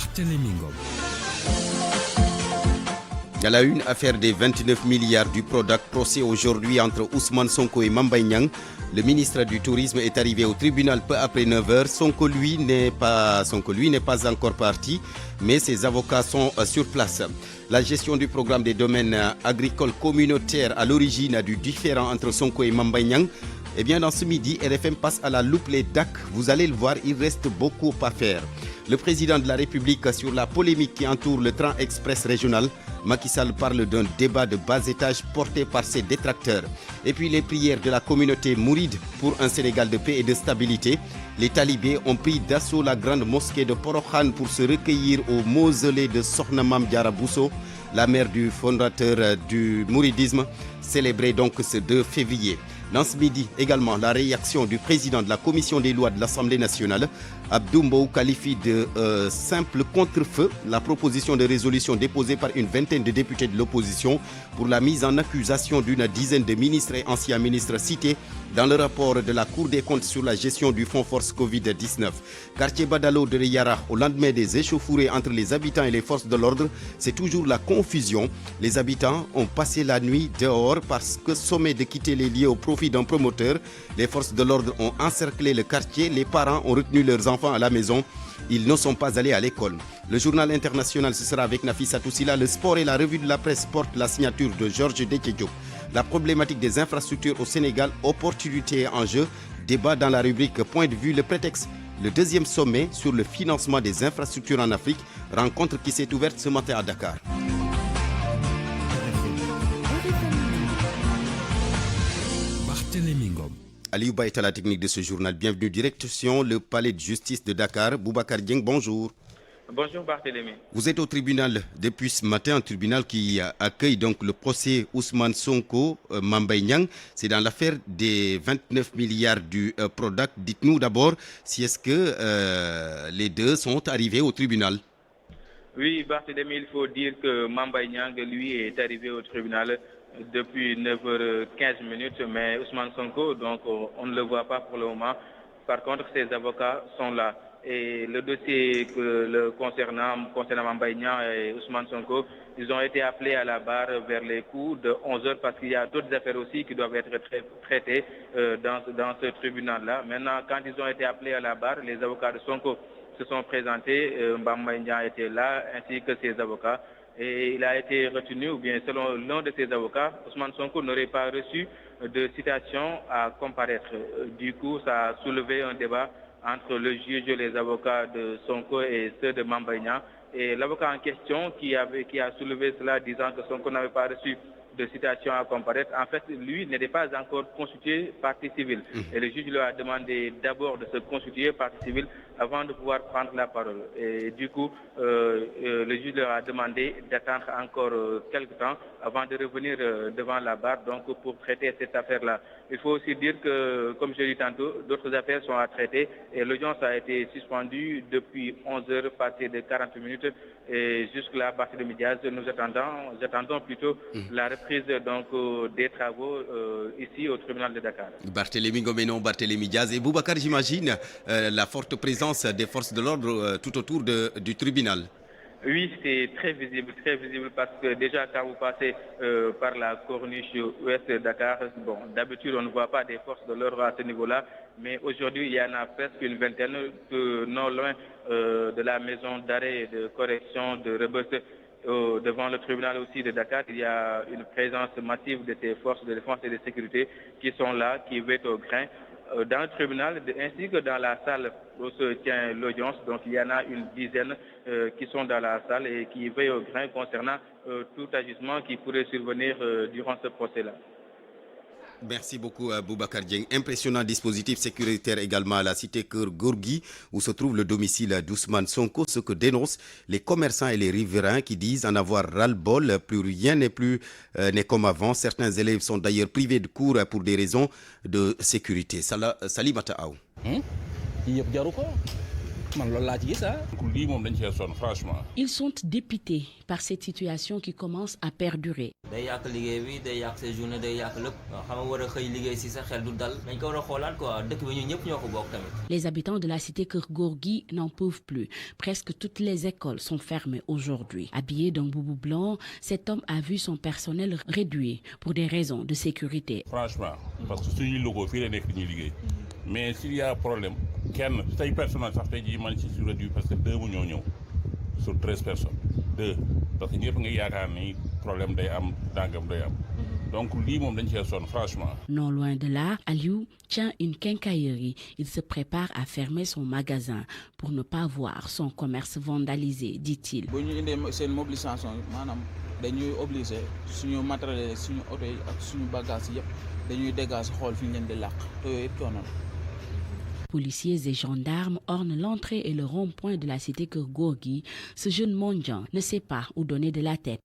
Barthélémy Ngom. À la une, affaire des 29 milliards du Prodac, procès aujourd'hui entre Ousmane Sonko et Mame Mbaye Niang. Le ministre du Tourisme est arrivé au tribunal peu après 9h. Sonko, lui, n'est pas encore parti, mais ses avocats sont sur place. La gestion du programme des domaines agricoles communautaires à l'origine du différend entre Sonko et Mame Mbaye Niang. Eh bien, dans ce midi, RFM passe à la loupe les DAC. Vous allez le voir, il reste beaucoup à faire. Le président de la République sur la polémique qui entoure le train express régional. Macky Sall parle d'un débat de bas étage porté par ses détracteurs. Et puis les prières de la communauté mouride pour un Sénégal de paix et de stabilité. Les talibés ont pris d'assaut la grande mosquée de Porokhan pour se recueillir au mausolée de Sokhna Mame Diarra Bousso, la mère du fondateur du mouridisme, célébré donc ce 2 février. Dans ce midi, également, la réaction du président de la commission des lois de l'Assemblée nationale, Abdou Mbow, qualifie de simple contre-feu la proposition de résolution déposée par une vingtaine de députés de l'opposition pour la mise en accusation d'une dizaine de ministres et anciens ministres cités dans le rapport de la Cour des comptes sur la gestion du fonds force Covid-19. Quartier Badalo de Yara, au lendemain des échauffourées entre les habitants et les forces de l'ordre, c'est toujours la confusion. Les habitants ont passé la nuit dehors parce que sommés de quitter les lieux au profit d'un promoteur. Les forces de l'ordre ont encerclé le quartier. Les parents ont retenu leurs enfants à la maison. Ils ne sont pas allés à l'école. Le journal international, ce sera avec Nafissa Toussila. Le sport et la revue de la presse portent la signature de Georges Déthié. La problématique des infrastructures au Sénégal, opportunité en jeu. Débat dans la rubrique Point de vue, le prétexte. Le deuxième sommet sur le financement des infrastructures en Afrique. Rencontre qui s'est ouverte ce matin à Dakar. Barthélémy Ngom. Aliouba est à la technique de ce journal. Bienvenue, direction le palais de justice de Dakar. Boubacar Dieng, bonjour. Bonjour Barthélémy. Vous êtes au tribunal depuis ce matin, un tribunal qui accueille donc le procès Ousmane Sonko, Mame Mbaye Niang. C'est dans l'affaire des 29 milliards du Prodac. Dites-nous d'abord si est-ce que les deux sont arrivés au tribunal. Oui Barthélémy, il faut dire que Mame Mbaye Niang, lui, est arrivé au tribunal depuis 9h15, mais Ousmane Sonko, donc on ne le voit pas pour le moment. Par contre, ses avocats sont là. Et le dossier concernant Mame Mbaye Niang et Ousmane Sonko, ils ont été appelés à la barre vers les coups de 11h parce qu'il y a d'autres affaires aussi qui doivent être traitées dans ce tribunal-là. Maintenant, quand ils ont été appelés à la barre, les avocats de Sonko se sont présentés, Mame Mbaye Niang était là, ainsi que ses avocats. Et il a été retenu, ou bien selon l'un de ses avocats, Ousmane Sonko n'aurait pas reçu de citation à comparaître. Du coup, ça a soulevé un débat entre le juge et les avocats de Sonko et ceux de Mame Mbaye Niang. Et l'avocat en question qui a soulevé cela disant que Sonko n'avait pas reçu de citation à comparaître, en fait, lui n'était pas encore constitué partie civile. Et le juge lui a demandé d'abord de se constituer partie civile avant de pouvoir prendre la parole. Et du coup, le juge leur a demandé d'attendre encore quelques temps avant de revenir devant la barre, donc pour traiter cette affaire-là. Il faut aussi dire que, comme je l'ai dit tantôt, d'autres affaires sont à traiter et l'audience a été suspendue depuis 11h passées de 40 minutes et jusque-là, à partir de midi, nous attendons plutôt la reprise donc, des travaux ici au tribunal de Dakar. Barthélémy Ngom et non Barthélémy Diaz. Et Boubacar, j'imagine la forte présence des forces de l'ordre tout autour du tribunal. Oui, c'est très visible parce que déjà quand vous passez par la corniche ouest de Dakar, bon, d'habitude on ne voit pas des forces de l'ordre à ce niveau-là, mais aujourd'hui il y en a presque une vingtaine, non loin de la maison d'arrêt et de correction de Rebeuss. Devant le tribunal aussi de Dakar, il y a une présence massive de ces forces de défense et de sécurité qui sont là, qui veillent au grain. Dans le tribunal ainsi que dans la salle où se tient l'audience. Donc il y en a une dizaine qui sont dans la salle et qui veillent au grain concernant tout agissement qui pourrait survenir durant ce procès-là. Merci beaucoup Boubacar Dieng. Impressionnant dispositif sécuritaire également à la cité Keur Gorgui où se trouve le domicile d'Ousmane Sonko, ce que dénoncent les commerçants et les riverains qui disent en avoir ras-le-bol. Plus rien n'est comme avant. Certains élèves sont d'ailleurs privés de cours pour des raisons de sécurité. Salimata Aou. Ils sont dépités par cette situation qui commence à perdurer. day yàq liggéey bi day yàq sa journée day yàq lépp xam nga war a xëy liggéey si sa xel du dal dañ ko war a xoolaat quoi dëkk bi ñun ñëpp ñoo ko bokk tamit. Les habitants de la cité Keur Gorgui n'en peuvent plus. Presque toutes les écoles sont fermées aujourd'hui. Habillé d'un boubou blanc, cet homme a vu son personnel réduit pour des raisons de sécurité. Franchement, parce que suñuy logos fii la nekk ñuy liggéey mais s'il y a problème kenn say personnel sax tey jii man ci sur réduit parce que 2 mu ñoo ñëw sur 13 personnes 2 parce que ñëpp nga yaakaar ni problème day am dangam day am donc lii moom dañ cee sonn franchement. Non loin de là, Aliou tient une quincaillerie. Il se prépare à fermer son magasin pour ne pas voir son commerce vandalisé, dit-il. bu ñu indee seen mobilisation maanaam dañuy obligé suñu matériel suñu oto yi ak suñu bagage yëpp dañuy dégage xool fi ñu leen di làq te yooyu yëpp coono la. Policiers et gendarmes ornent l'entrée et le rond-point de la cité Keur Gorgui. Ce jeune mendiant ne sait pas où donner de la tête.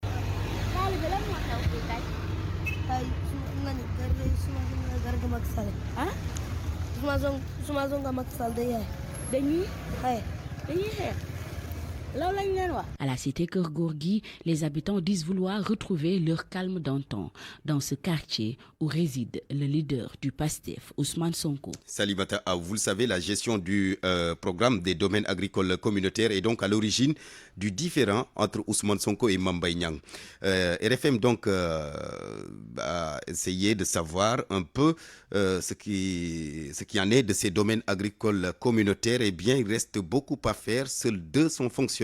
À la cité Keur Gorgui, les habitants disent vouloir retrouver leur calme d'antan dans ce quartier où réside le leader du PASTEF, Ousmane Sonko. Salimata, vous le savez, la gestion du programme des domaines agricoles communautaires est donc à l'origine du différend entre Ousmane Sonko et Mame Mbaye Niang. RFM donc a essayé de savoir un peu ce qui en est de ces domaines agricoles communautaires. Eh bien, il reste beaucoup à faire. Seuls 2 sont fonctionnels.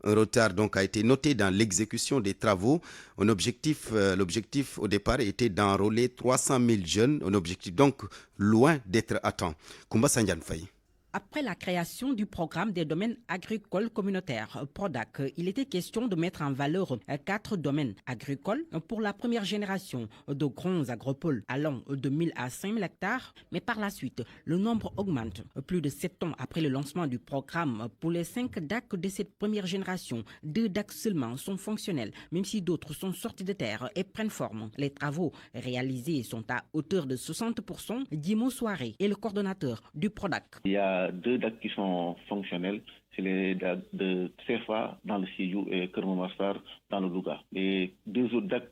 Un retard donc a été noté dans l'exécution des travaux. L'objectif au départ était d'enrôler 300 000 jeunes. Un objectif donc loin d'être atteint. Koumba Sandiane Faye. Après la création du programme des domaines agricoles communautaires, PRODAC, il était question de mettre en valeur 4 domaines agricoles pour la première génération de grands agropoles allant de 1000 à 5000 hectares. Mais par la suite, le nombre augmente. Plus de 7 ans après le lancement du programme, pour les 5 DAC de cette première génération, 2 DAC seulement sont fonctionnels, même si d'autres sont sortis de terre et prennent forme. Les travaux réalisés sont à hauteur de 60%. Dimo Soiré est le coordonnateur du PRODAC. Il y a 2 DAC qui sont fonctionnels, c'est les DAC de Tsefa dans le Sédhiou et Keur Momar dans le Louga. Les 2 autres DAC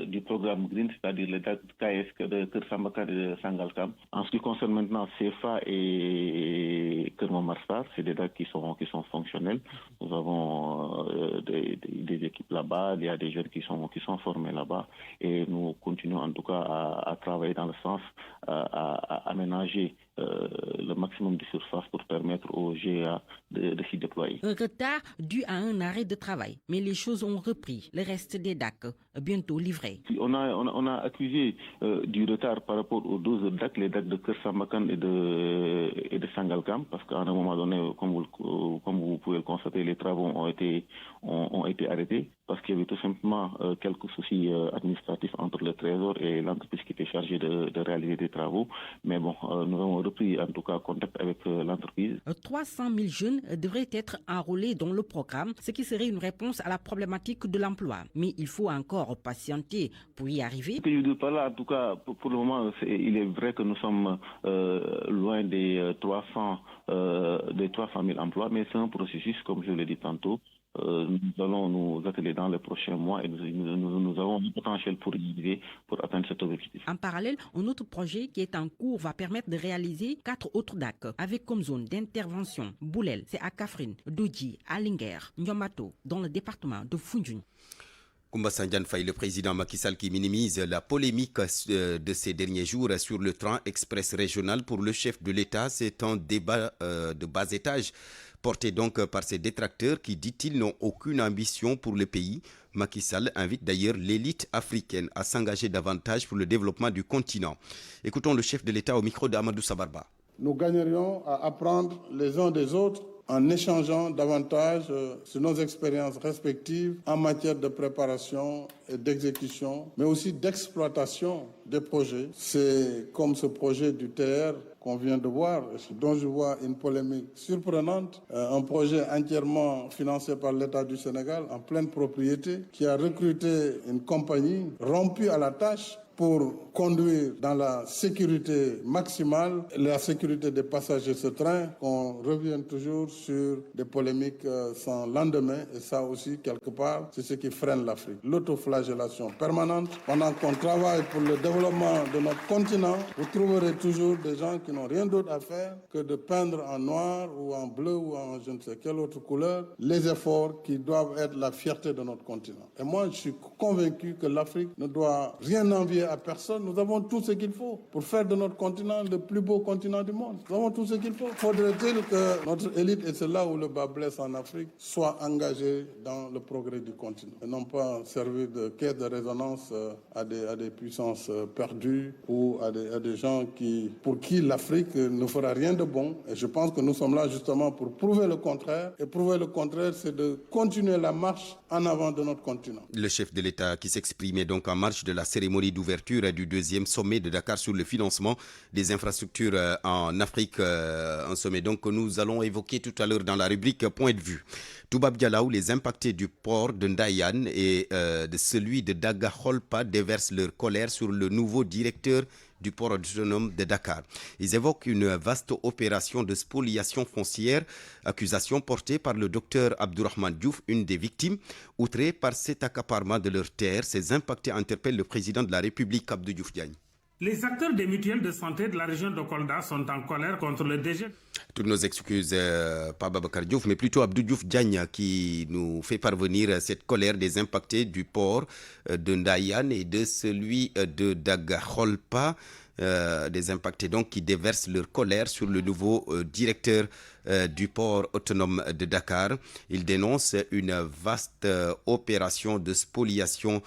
du programme Green, c'est-à-dire les DAC KS de Keur Sambakar et de Sangalkam. En ce qui concerne maintenant Tsefa et Keur Momar, c'est des DAC qui sont fonctionnels. Nous avons des équipes là-bas, il y a des jeunes qui sont formés là-bas et nous continuons en tout cas à travailler dans le sens à aménager le maximum de surface pour permettre aux GA de s'y déployer. Un retard dû à un arrêt de travail, mais les choses ont repris. Le reste des DAC bientôt livrés. On a accusé du retard par rapport aux 12 DAC, les DAC de Keur Sambakar et de Sangalkam, parce qu'à un moment donné, comme vous pouvez le constater, les travaux ont été arrêtés parce qu'il y avait tout simplement quelques soucis administratifs entre le Trésor et l'entreprise qui était chargée de réaliser des travaux. Mais bon, nous avons repris en tout cas contact avec l'entreprise. 300 000 jeunes devraient être enrôlés dans le programme, ce qui serait une réponse à la problématique de l'emploi. Mais il faut encore patienter pour y arriver. Ce que je veux dire par là, en tout cas, pour le moment, il est vrai que nous sommes loin des 300 000 emplois, mais c'est un processus, comme je l'ai dit tantôt. Nous allons nous atteler dans les prochains mois et nous avons du potentiel pour y arriver, pour atteindre cet objectif. En parallèle, un autre projet qui est en cours va permettre de réaliser 4 autres DAC avec comme zone d'intervention Boulel, c'est à Kaffrine, Dodji, à Linguère, Ndiomato, dans le département de Foundiougne. Koumba Sandiane Faye, le président Macky Sall qui minimise la polémique de ces derniers jours sur le train express régional. Pour le chef de l'État, c'est un débat de bas étage porté donc par ses détracteurs qui, dit-il, n'ont aucune ambition pour le pays. Macky Sall invite d'ailleurs l'élite africaine à s'engager davantage pour le développement du continent. Écoutons le chef de l'État au micro d'Amadou Sabarba. Nous gagnerions à apprendre les uns des autres en échangeant davantage sur nos expériences respectives en matière de préparation et d'exécution, mais aussi d'exploitation des projets. C'est comme ce projet du TR qu'on vient de voir, dont je vois une polémique surprenante, un projet entièrement financé par l'État du Sénégal, en pleine propriété, qui a recruté une compagnie rompue à la tâche pour conduire dans la sécurité maximale, la sécurité des passagers de ce train, qu'on revienne toujours sur des polémiques sans lendemain. Et ça aussi, quelque part, c'est ce qui freine l'Afrique. L'autoflagellation permanente. Pendant qu'on travaille pour le développement de notre continent, vous trouverez toujours des gens qui n'ont rien d'autre à faire que de peindre en noir ou en bleu ou en je ne sais quelle autre couleur les efforts qui doivent être la fierté de notre continent. Et moi, je suis convaincu que l'Afrique ne doit rien envier à personne. Nous avons tout ce qu'il faut pour faire de notre continent le plus beau continent du monde. Nous avons tout ce qu'il faut. Faudrait-il que notre élite, et c'est là où le bas blesse en Afrique, soit engagée dans le progrès du continent et non pas servir de caisse de résonance à des puissances perdues ou à des gens pour qui l'Afrique ne fera rien de bon. Et je pense que nous sommes là justement pour prouver le contraire. Et prouver le contraire, c'est de continuer la marche en avant de notre continent. Le chef de l'État qui s'exprimait donc en marge de la cérémonie d'ouverture du deuxième sommet de Dakar sur le financement des infrastructures en Afrique. Un sommet donc que nous allons évoquer tout à l'heure dans la rubrique Point de vue. Toubab Dialaw, les impactés du port de Ndayane et de celui de Daga-Kholpa déversent leur colère sur le nouveau directeur du port autonome de Dakar. Ils évoquent une vaste opération de spoliation foncière, accusation portée par le docteur Abdourahmane Diouf, une des victimes. Outrés par cet accaparement de leurs terres, ces impactés interpellent le président de la République, Abdou Diouf Diagne. Les acteurs des mutuelles de santé de la région de Kolda sont en colère contre le DG. Toutes nos excuses, pas Babacar Diouf, mais plutôt Abdou Diouf Diagne qui nous fait parvenir cette colère des impactés du port de Ndayane et de celui de Daga-Kholpa. Des impactés donc qui déversent leur colère sur le nouveau directeur du port autonome de Dakar. Ils dénoncent une vaste opération de spoliation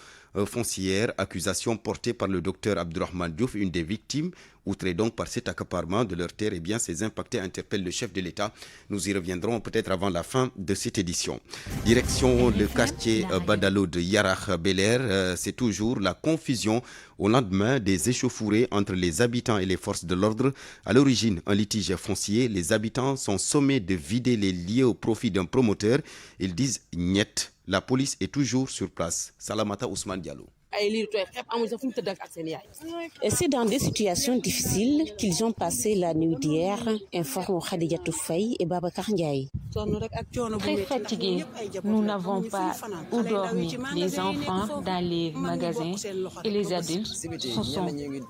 foncière, accusation portée par le docteur Abdourahmane Diouf, une des victimes. Outrés donc par cet accaparement de leurs terres, eh bien, ces impactés interpellent le chef de l'État. Nous y reviendrons peut-être avant la fin de cette édition. Direction le quartier Badalo de Yarakh Bel-Air, c'est toujours la confusion au lendemain des échauffourées entre les habitants et les forces de l'ordre. À l'origine, un litige foncier. Les habitants sont sommés de vider les lieux au profit d'un promoteur. Ils disent niet. La police est toujours sur place. Salamata Ousmane Diallo. Et c'est dans des situations difficiles qu'ils ont passé la nuit d'hier, informent Khadijatou Faye et Babacar Ndiaye. Très fatigués, nous n'avons pas où dormir. Les enfants dans les magasins et les adultes se sont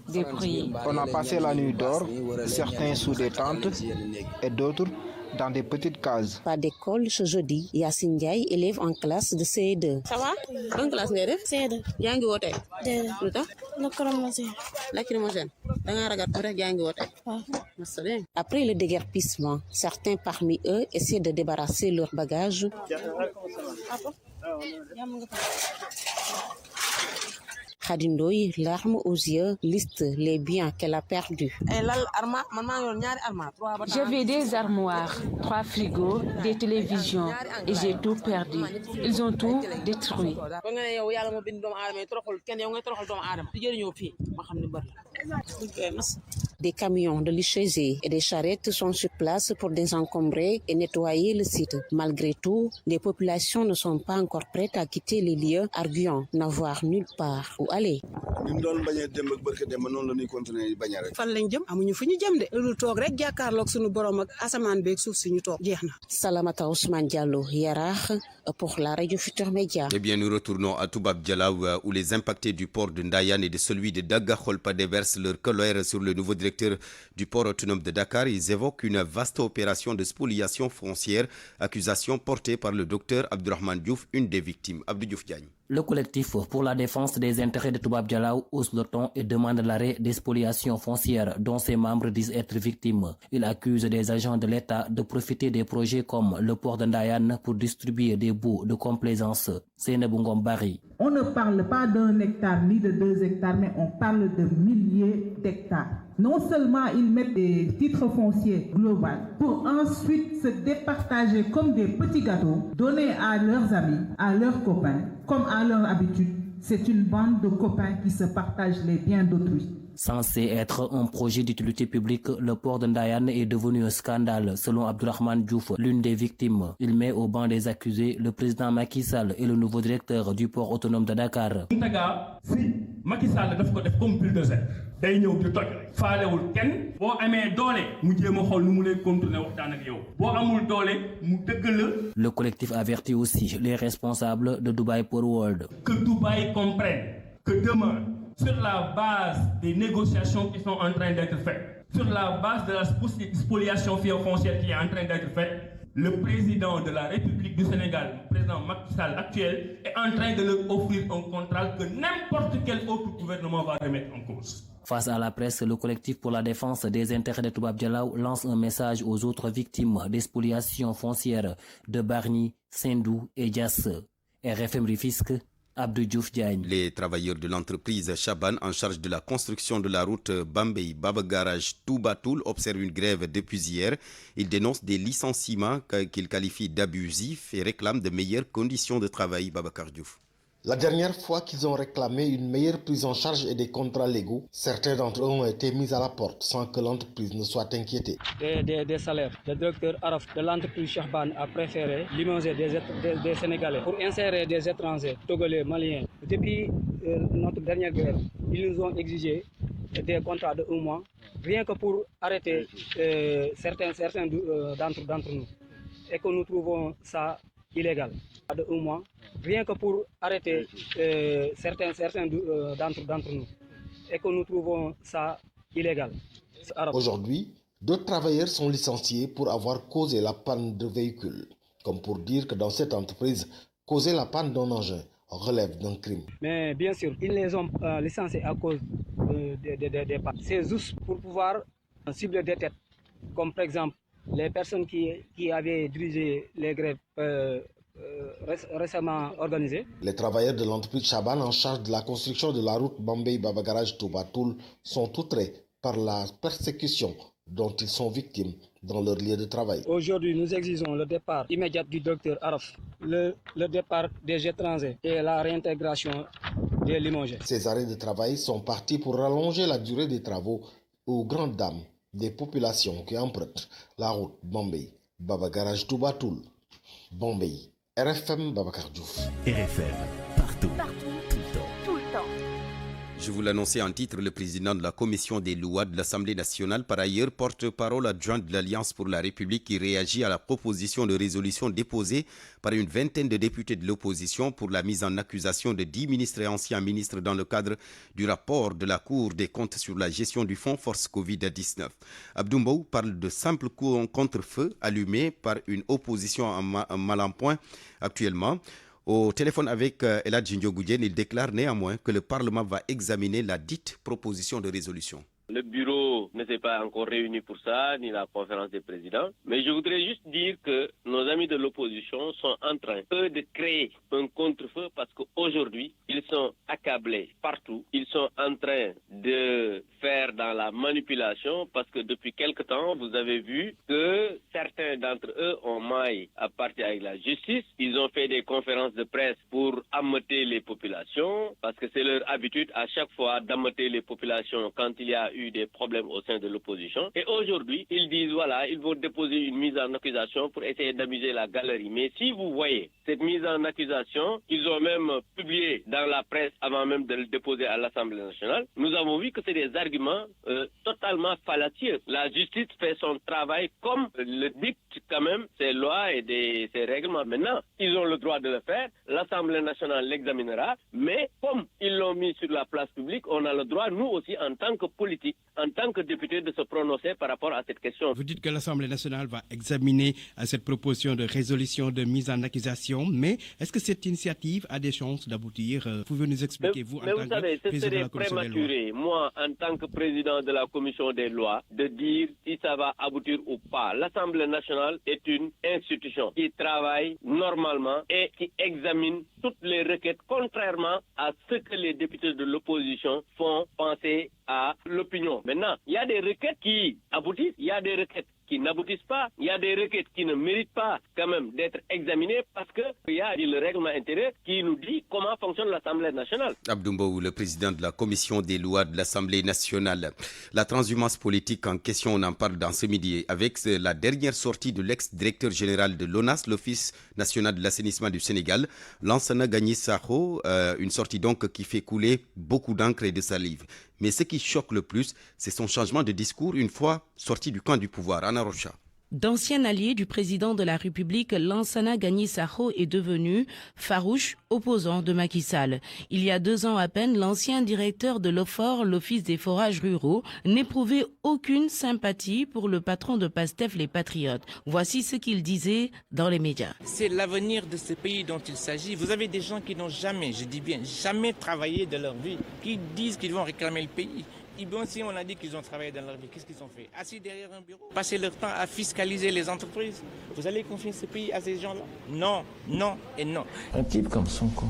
débrouillés. On a passé la nuit dehors, certains sous des tentes et d'autres dans des petites cases. Pas d'école ce jeudi. Yassine Ndiaye, élève en classe de CE2. Ça va? En classe de CE2. Yangi wote? CE2. Lacrymogène. Après le déguerpissement, certains parmi eux essaient de débarrasser leurs bagages. Khadindoy, larmes aux yeux, liste les biens qu'elle a perdus. J'avais des armoires, 3 frigos, des télévisions et j'ai tout perdu. Ils ont tout détruit. Des camions de l'ICG et des charrettes sont sur place pour désencombrer et nettoyer le site. Malgré tout, les populations ne sont pas encore prêtes à quitter les lieux, arguant n'avoir nulle part où aller. Salamata Ousmane Diallo, Yarakh, pour la Radio Futur Média. Eh bien, nous retournons à Toubab Dialaw où les impactés du port de Ndayane et de celui de Daga-Kholpa déversent leur colère sur le nouveau directeur du port autonome de Dakar. Ils évoquent une vaste opération de spoliation foncière, accusation portée par le docteur Abdourahmane Diouf, une des victimes. Abdou Diouf Diagne. Le collectif pour la défense des intérêts de Toubab Dialaw hausse le ton et demande l'arrêt des spoliations foncières dont ses membres disent être victimes. Il accuse des agents de l'État de profiter des projets comme le port de Ndayane pour distribuer des bouts de complaisance. Seynabou Ngom Bari. On ne parle pas d'un hectare ni de 2 hectares, mais on parle de milliers d'hectares. Non seulement ils mettent des titres fonciers globaux pour ensuite se départager comme des petits gâteaux, donner à leurs amis, à leurs copains, comme à leur habitude. C'est une bande de copains qui se partagent les biens d'autrui. Censé être un projet d'utilité publique, le port de Ndayane est devenu un scandale, selon Abdourahmane Diouf, l'une des victimes. Il met au banc des accusés le président Macky Sall et le nouveau directeur du port autonome de Dakar. Si Macky Sall daf ko def comme bulldozer day ñëw di toj rek faalewul kenn boo amee doole mu jéem a xool nu mu lay contourner waxtaan ak yow boo amul doole mu dëgg la. Le collectif avertit aussi les responsables de Dubai Port World. Que Dubaï comprenne que demain, sur la base des négociations qui sont en train d'être faites, sur la base de la spoliation foncière qui est en train d'être faite, le président de la République du Sénégal, le président Macky Sall actuel, est en train de leur offrir un contrat que n'importe quel autre gouvernement va remettre en cause. Face à la presse, le collectif pour la défense des intérêts de Toubab Dialaw lance un message aux autres victimes des spoliations foncières de Bargny, Sendou et Diass. RFM Rufisque, Abdou Diouf Diagne. Les travailleurs de l'entreprise Chaban en charge de la construction de la route Bambey-Baba Garage Toubatoul observent une grève depuis hier. Ils dénoncent des licenciements qu'ils qualifient d'abusifs et réclament de meilleures conditions de travail. Babacar Diouf. La dernière fois qu'ils ont réclamé une meilleure prise en charge et des contrats légaux, certains d'entre eux ont été mis à la porte sans que l'entreprise ne soit inquiétée. Des salaires. Le directeur Araf de l'entreprise Chaban a préféré limoger des Sénégalais pour insérer des étrangers, Togolais, Maliens. Depuis notre dernière grève, ils nous ont exigé des contrats de 1 mois, rien que pour arrêter certains d'entre nous. Et que nous trouvons ça illégal. De 1 mois, rien que pour arrêter certains d'entre nous. Et que nous trouvons ça illégal. Aujourd'hui, d'autres travailleurs sont licenciés pour avoir causé la panne de véhicules. Comme pour dire que dans cette entreprise, causer la panne d'un engin relève d'un crime. Mais bien sûr, ils les ont licenciés à cause des pannes. C'est juste pour pouvoir cibler des têtes. Comme par exemple, les personnes qui avaient dirigé les grèves récemment organisées. Les travailleurs de l'entreprise Chaban en charge de la construction de la route Bambey-Baba Garage Toubatoul sont outrés par la persécution dont ils sont victimes dans leur lieu de travail. Aujourd'hui, nous exigeons le départ immédiat du docteur Araf, le départ des étrangers et la réintégration des limogés. Ces arrêts de travail sont partis pour rallonger la durée des travaux aux grandes dames des populations qui empruntent la route Bambey-Baba Garage Toubatoul. Bambey. RFM Babacar Diouf. RFM, partout, tout le temps. Je vous l'annonçais en titre, le président de la commission des lois de l'Assemblée nationale, par ailleurs porte-parole adjoint de l'Alliance pour la République, qui réagit à la proposition de résolution déposée par une vingtaine de députés de l'opposition pour la mise en accusation de 10 ministres et anciens ministres dans le cadre du rapport de la Cour des comptes sur la gestion du fonds Force Covid-19. Abdou Mbow parle de simples contre-feu allumés par une opposition en mal en point actuellement. Au téléphone avec Eladji Ndiogou-Diène, il déclare néanmoins que le Parlement va examiner la dite proposition de résolution. Le bureau ne s'est pas encore réuni pour ça, ni la conférence des présidents. Mais je voudrais juste dire que nos amis de l'opposition sont en train, eux, de créer un contre-feu parce qu'aujourd'hui, ils sont accablés partout. Ils sont en train de faire dans la manipulation parce que depuis quelque temps, vous avez vu que certains d'entre eux ont maille à partir avec la justice. Ils ont fait des conférences de presse pour ameuter les populations parce que c'est leur habitude à chaque fois d'ameuter les populations quand il y a eu des problèmes au sein de l'opposition. Et aujourd'hui, ils disent, voilà, ils vont déposer une mise en accusation pour essayer d'amuser la galerie. Mais si vous voyez cette mise en accusation, ils ont même publié dans la presse avant même de le déposer à l'Assemblée nationale, nous avons vu que c'est des arguments totalement fallacieux. La justice fait son travail comme le dictent quand même ces lois et ces règlements. Maintenant, ils ont le droit de le faire. L'Assemblée nationale l'examinera. Mais comme ils l'ont mis sur la place publique, on a le droit, nous aussi, en tant que politique, en tant que député, de se prononcer par rapport à cette question. Vous dites que l'Assemblée nationale va examiner cette proposition de résolution de mise en accusation, mais est-ce que cette initiative a des chances d'aboutir? Pouvez-vous nous expliquer, vous, en tant que président de la commission des lois? Prématuré, moi, en tant que président de la commission des lois, de dire si ça va aboutir ou pas. L'Assemblée nationale est une institution qui travaille normalement et qui examine toutes les requêtes, contrairement à ce que les députés de l'opposition font penser à l'opinion. Maintenant, il y a des requêtes qui aboutissent, il y a des requêtes qui n'aboutissent pas. Il y a des requêtes qui ne méritent pas quand même d'être examinées parce qu'il y a le règlement intérieur qui nous dit comment fonctionne l'Assemblée nationale. Abdou Mbow, le président de la commission des lois de l'Assemblée nationale. La transhumance politique en question, on en parle dans ce midi avec la dernière sortie de l'ex-directeur général de l'ONAS, l'Office national de l'assainissement du Sénégal, Lansana Gagny Sakho, une sortie donc qui fait couler beaucoup d'encre et de salive. Mais ce qui choque le plus, c'est son changement de discours une fois sorti du camp du pouvoir. Anna Rocha. D'ancien allié du président de la République, Lansana Gagny Sakho est devenu farouche opposant de Macky Sall. Il y a 2 ans à peine, l'ancien directeur de l'OFOR, l'Office des forages ruraux, n'éprouvait aucune sympathie pour le patron de PASTEF, les Patriotes. Voici ce qu'il disait dans les médias. C'est l'avenir de ce pays dont il s'agit. Vous avez des gens qui n'ont jamais, je dis bien, jamais travaillé de leur vie, qui disent qu'ils vont réclamer le pays. Si on a dit qu'ils ont travaillé dans leur vie, qu'est-ce qu'ils ont fait? Assis derrière un bureau, passer leur temps à fiscaliser les entreprises. Vous allez confier ce pays à ces gens-là? Non, non et non. Un type comme Sonko,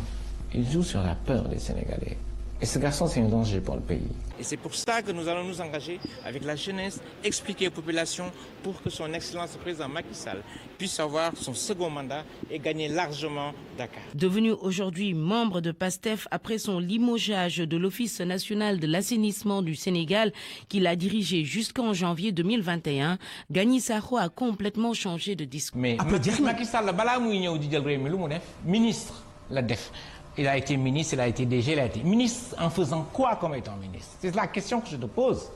il joue sur la peur des Sénégalais. Et ce garçon, c'est un danger pour le pays. Et c'est pour ça que nous allons nous engager avec la jeunesse, expliquer aux populations pour que son Excellence le président Macky Sall puisse avoir son second mandat et gagner largement Dakar. Devenu aujourd'hui membre de PASTEF après son limogeage de l'Office national de l'assainissement du Sénégal qu'il a dirigé jusqu'en janvier 2021, Gagny Sakho a complètement changé de discours. Mais Macky Sall, ministre, la def. Il a été ministre, il a été DG, il a été ministre en faisant quoi comme étant ministre? C'est la question que je te pose.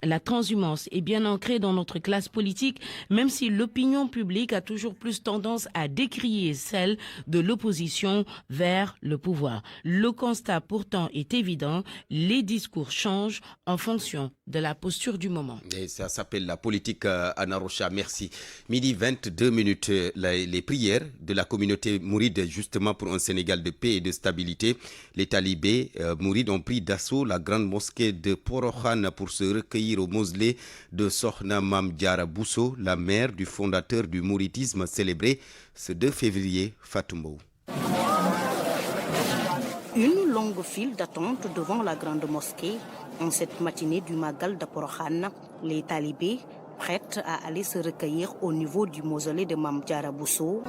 La transhumance est bien ancrée dans notre classe politique, même si l'opinion publique a toujours plus tendance à décrier celle de l'opposition vers le pouvoir. Le constat pourtant est évident, les discours changent en fonction de la posture du moment. Et ça s'appelle la politique, Anna Rocha, merci. Midi 22 minutes, les prières de la communauté mouride justement pour un Sénégal de paix et de stabilité. Les talibés mourides ont pris d'assaut la grande mosquée de Porokhan pour se recueillir au mausolée de Sokhna Mame Diarra Bousso, la mère du fondateur du mouridisme célébré ce 2 février, Fatou Mbow. Une longue file d'attente devant la grande mosquée. En cette matinée du Magal de Porokhan, les talibés prêtes à aller se recueillir au niveau du mausolée de Mame Diarra Bousso.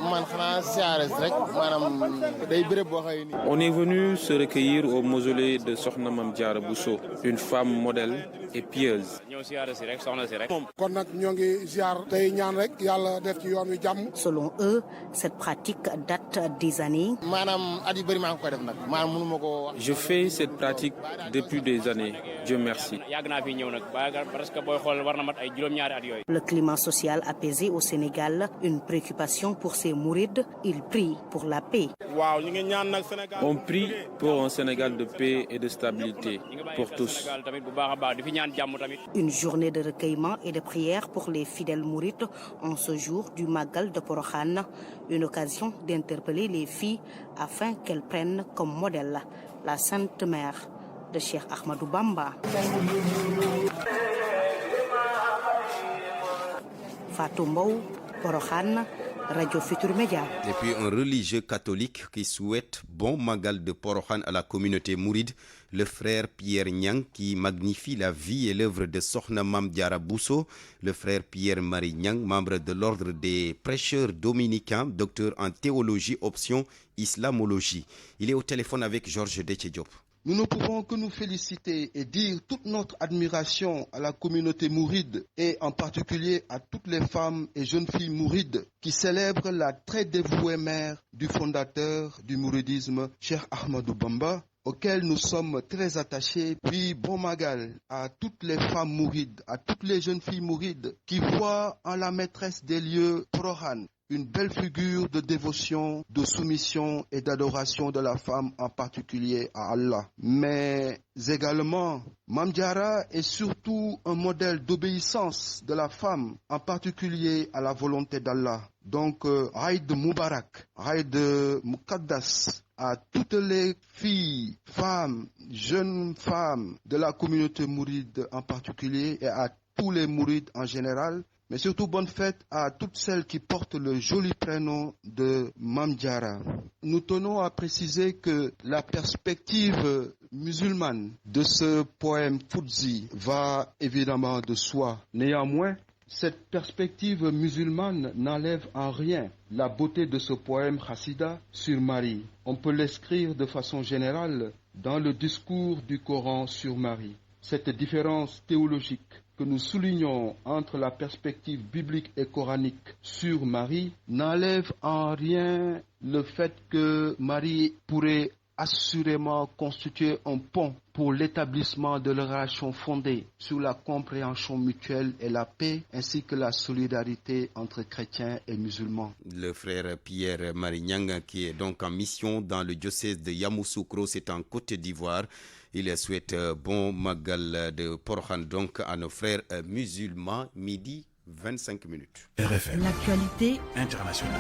On est venu se recueillir au mausolée de Sokhna Mame Diarra Bousso, une femme modèle et pieuse. Selon eux, cette pratique date des années. Je fais cette pratique depuis des années. Dieu merci. Le climat social apaisé au Sénégal, une préoccupation pour ces mourides, ils prient pour la paix. On prie pour un Sénégal de paix et de stabilité pour tous. Une journée de recueillement et de prière pour les fidèles mourides en ce jour du Magal de Porokhan, une occasion d'interpeller les filles afin qu'elles prennent comme modèle la Sainte Mère de Cheikh Ahmadou Bamba. Fatou Mbow, Porokhan, Radio Futur Média. Et puis un religieux catholique qui souhaite bon Magal de Porokhan à la communauté mouride, le frère Pierre Niang qui magnifie la vie et l'œuvre de Sokhna Mame Diarra Bousso, le frère Pierre-Marie Niang, membre de l'ordre des prêcheurs dominicains, docteur en théologie option islamologie. Il est au téléphone avec Georges Déthié-Diop. Nous ne pouvons que nous féliciter et dire toute notre admiration à la communauté mouride et en particulier à toutes les femmes et jeunes filles mourides qui célèbrent la très dévouée mère du fondateur du mouridisme, Cheikh Ahmadou Bamba, auquel nous sommes très attachés. Puis bon Magal à toutes les femmes mourides, à toutes les jeunes filles mourides qui voient en la maîtresse des lieux Porokhan une belle figure de dévotion, de soumission et d'adoration de la femme, en particulier à Allah. Mais également, Mame Diarra est surtout un modèle d'obéissance de la femme, en particulier à la volonté d'Allah. Donc, Aïd Moubarak, Aïd Moukaddas, à toutes les filles, femmes, jeunes femmes de la communauté mouride en particulier et à tous les mourides en général. Mais surtout, bonne fête à toutes celles qui portent le joli prénom de Mame Diarra. Nous tenons à préciser que la perspective musulmane de ce poème Fudzi va évidemment de soi. Néanmoins, Cette perspective musulmane n'enlève en rien la beauté de ce poème Hassida sur Marie. On peut l'inscrire de façon générale dans le discours du Coran sur Marie. Cette différence théologique que nous soulignons entre la perspective biblique et coranique sur Marie n'enlève en rien le fait que Marie pourrait assurément constituer un pont pour l'établissement de la relation fondée sur la compréhension mutuelle et la paix, ainsi que la solidarité entre chrétiens et musulmans. Le frère Pierre Marignang, qui est donc en mission dans le diocèse de Yamoussoukro, c'est en Côte d'Ivoire. Il souhaite bon Magal de Porhan donc à nos frères musulmans, midi 25 minutes. RFM. L'actualité internationale.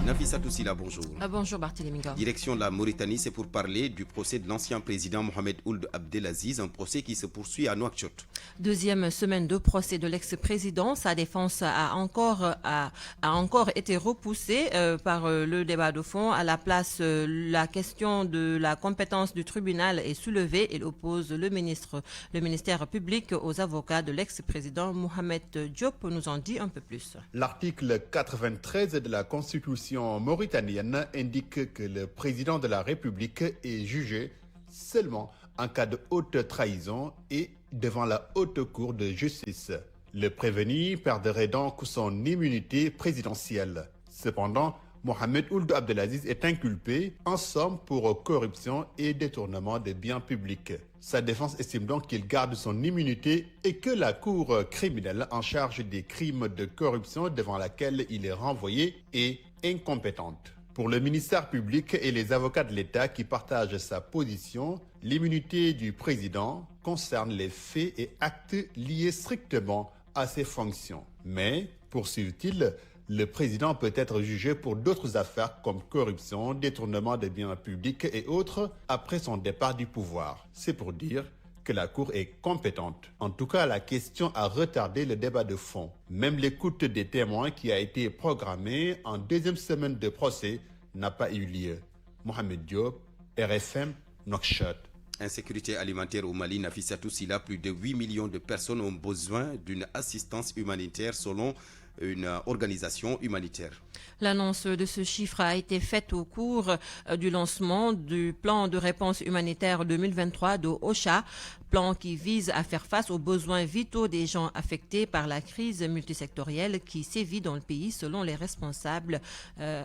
Nafissatou Sila, bonjour. Bonjour Barthélémy. Direction la Mauritanie, c'est pour parler du procès de l'ancien président Mohamed Ould Abdelaziz, un procès qui se poursuit à Nouakchott. Deuxième semaine de procès de l'ex-président. Sa défense a encore été repoussée par le débat de fond. À la place, la question de la compétence du tribunal est soulevée. Il oppose le ministère public aux avocats de l'ex-président Mohamed Diop. Nous en dit un peu plus. L'article 93 de la Constitution mauritanienne indique que le président de la République est jugé seulement en cas de haute trahison et devant la haute cour de justice. Le prévenu perdrait donc son immunité présidentielle. Cependant, Mohamed Ould Abdelaziz est inculpé en somme pour corruption et détournement des biens publics. Sa défense estime donc qu'il garde son immunité et que la cour criminelle en charge des crimes de corruption devant laquelle il est renvoyé est incompétente. Pour le ministère public et les avocats de l'État qui partagent sa position, l'immunité du président concerne les faits et actes liés strictement à ses fonctions. Mais, poursuivent-ils, le président peut être jugé pour d'autres affaires comme corruption, détournement des biens publics et autres après son départ du pouvoir. C'est pour dire que la Cour est compétente. En tout cas, la question a retardé le débat de fond. Même l'écoute des témoins qui a été programmée en deuxième semaine de procès n'a pas eu lieu. Mohamed Diop, RFM, Nouakchott. Insécurité alimentaire au Mali, Nafissatou Sila, plus de 8 millions de personnes ont besoin d'une assistance humanitaire selon une organisation humanitaire. L'annonce de ce chiffre a été faite au cours du lancement du plan de réponse humanitaire 2023 de OCHA, plan qui vise à faire face aux besoins vitaux des gens affectés par la crise multisectorielle qui sévit dans le pays selon les responsables.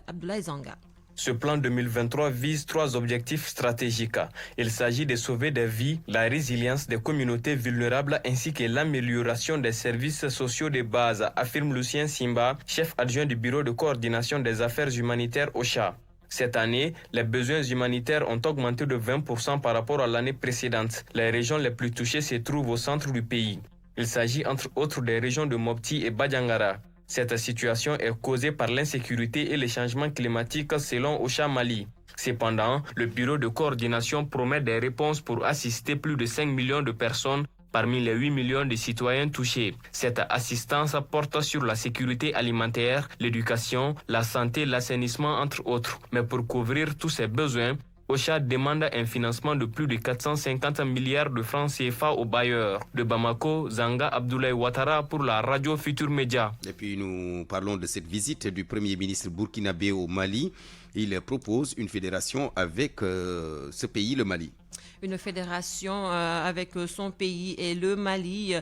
Abdoulaye Zanga. Ce plan 2023 vise 3 objectifs stratégiques. Il s'agit de sauver des vies, la résilience des communautés vulnérables ainsi que l'amélioration des services sociaux de base, affirme Lucien Simba, chef adjoint du bureau de coordination des affaires humanitaires OCHA. Cette année, les besoins humanitaires ont augmenté de 20% par rapport à l'année précédente. Les régions les plus touchées se trouvent au centre du pays. Il s'agit entre autres des régions de Mopti et Badiangara. Cette situation est causée par l'insécurité et les changements climatiques selon OCHA Mali. Cependant, le bureau de coordination promet des réponses pour assister plus de 5 millions de personnes parmi les 8 millions de citoyens touchés. Cette assistance porte sur la sécurité alimentaire, l'éducation, la santé, l'assainissement entre autres. Mais pour couvrir tous ces besoins, OCHA demande un financement de plus de 450 milliards de francs CFA aux bailleurs. De Bamako, Zanga Abdoulaye Ouattara pour la radio Futur Média. Et puis nous parlons de cette visite du Premier ministre burkinabé au Mali. Il propose une fédération avec ce pays, le Mali. Une fédération avec son pays et le Mali,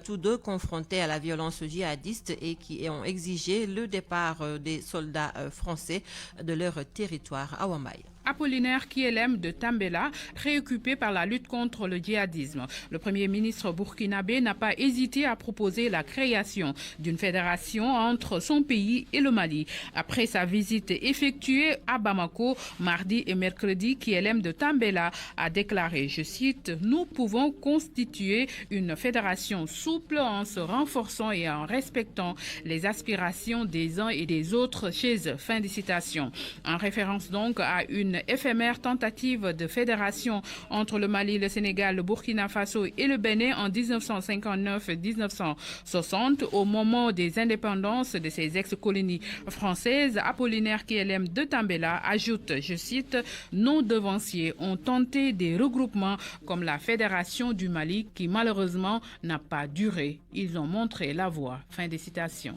tous deux confrontés à la violence djihadiste et qui ont exigé le départ des soldats français de leur territoire à Wambaye. Apollinaire Kielem de Tambela, préoccupé par la lutte contre le djihadisme. Le Premier ministre burkinabé n'a pas hésité à proposer la création d'une fédération entre son pays et le Mali. Après sa visite effectuée à Bamako, mardi et mercredi, Kielem de Tambela a déclaré, je cite, « Nous pouvons constituer une fédération souple en se renforçant et en respectant les aspirations des uns et des autres chez eux. » Fin de citation. En référence donc à une éphémère tentative de fédération entre le Mali, le Sénégal, le Burkina Faso et le Bénin en 1959-1960 au moment des indépendances de ces ex-colonies françaises. Apollinaire Kielem de Tambela ajoute, je cite, « Nos devanciers ont tenté des des regroupements comme la Fédération du Mali qui malheureusement n'a pas duré. Ils ont montré la voie. Fin des citations.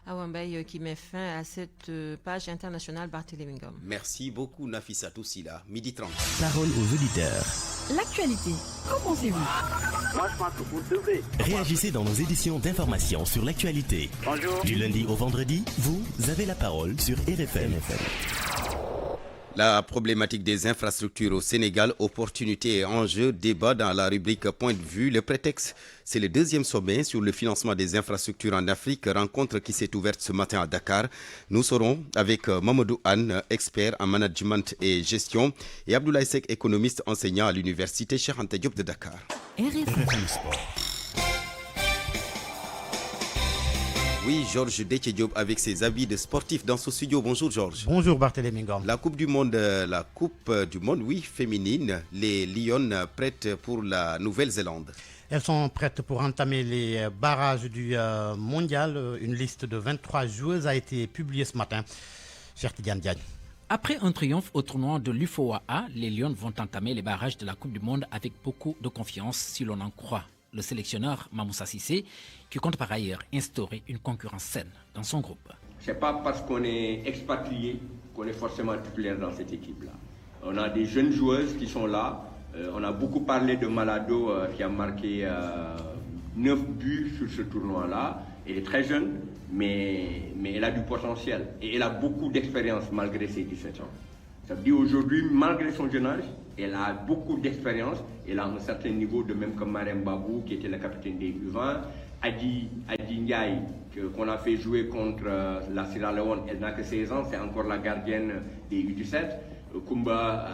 Awambay qui met fin à cette page internationale Barthélémy Ngom. Merci beaucoup Nafissa Toussila. 12h30. Parole aux auditeurs. L'actualité, qu'en pensez-vous? Moi je pense que vous devez. Réagissez dans nos éditions d'information sur l'actualité. Bonjour. Du lundi au vendredi, vous avez la parole sur RFM. La problématique des infrastructures au Sénégal, opportunités et enjeux, débat dans la rubrique Point de vue. Le prétexte, c'est le deuxième sommet sur le financement des infrastructures en Afrique, rencontre qui s'est ouverte ce matin à Dakar. Nous serons avec Mamadou Anne, expert en management et gestion, et Abdoulaye Seck, économiste enseignant à l'université Cheikh Anta Diop de Dakar. RFM Sport. Oui, Georges Déthié-Diop avec ses habits de sportif dans ce studio. Bonjour Georges. Bonjour Barthélémy Ngom. La Coupe du Monde, oui, féminine. Les Lions prêtes pour la Nouvelle-Zélande. Elles sont prêtes pour entamer les barrages du mondial. Une liste de 23 joueuses a été publiée ce matin. Cheikh Tidiane Diagne. Après un triomphe au tournoi de l'UFOA, les Lions vont entamer les barrages de la Coupe du Monde avec beaucoup de confiance si l'on en croit le sélectionneur Mamoussa Cissé, qui compte par ailleurs instaurer une concurrence saine dans son groupe. Ce n'est pas parce qu'on est expatrié qu'on est forcément titulaire dans cette équipe-là. On a des jeunes joueuses qui sont là. On a beaucoup parlé de Malado qui a marqué 9 buts sur ce tournoi-là. Elle est très jeune, mais elle a du potentiel. Et elle a beaucoup d'expérience malgré ses 17 ans. Ça veut dire aujourd'hui, malgré son jeune âge, elle a beaucoup d'expérience. Elle a un certain niveau, de même que Marem Babou, qui était le capitaine des U20. Adi Ndiaye, qu'on a fait jouer contre la Sierra Leone, elle n'a que 16 ans, c'est encore la gardienne des U17. Kumba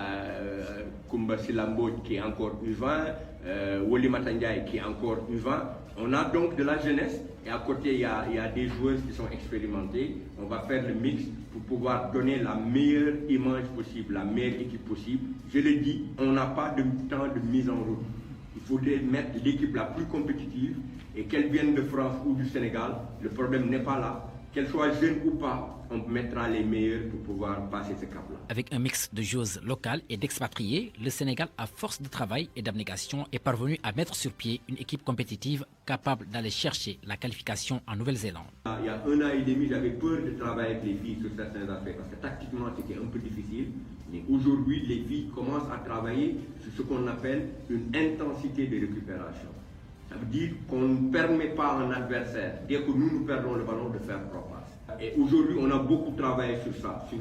Silambo, qui est encore U20. Woli Matandiaye, qui est encore U20. On a donc de la jeunesse et à côté il y a des joueuses qui sont expérimentées. On va faire le mix pour pouvoir donner la meilleure image possible, la meilleure équipe possible. Je le dis, on n'a pas de temps de mise en route. Il faudrait mettre l'équipe la plus compétitive et qu'elle vienne de France ou du Sénégal, le problème n'est pas là. Qu'elle soit jeune ou pas, on mettra les meilleurs pour pouvoir passer ce cap-là. Avec un mix de joueuses locales et d'expatriés, le Sénégal, à force de travail et d'abnégation, est parvenu à mettre sur pied une équipe compétitive capable d'aller chercher la qualification en Nouvelle-Zélande. Il y a 1 an et demi, j'avais peur de travailler avec les filles sur certains aspects parce que tactiquement c'était un peu difficile. Mais aujourd'hui, les filles commencent à travailler sur ce qu'on appelle une intensité de récupération. Ça veut dire qu'on ne permet pas à un adversaire, dès que nous perdons le ballon, de faire 3 passes. Et aujourd'hui, on a beaucoup travaillé sur ça. Sur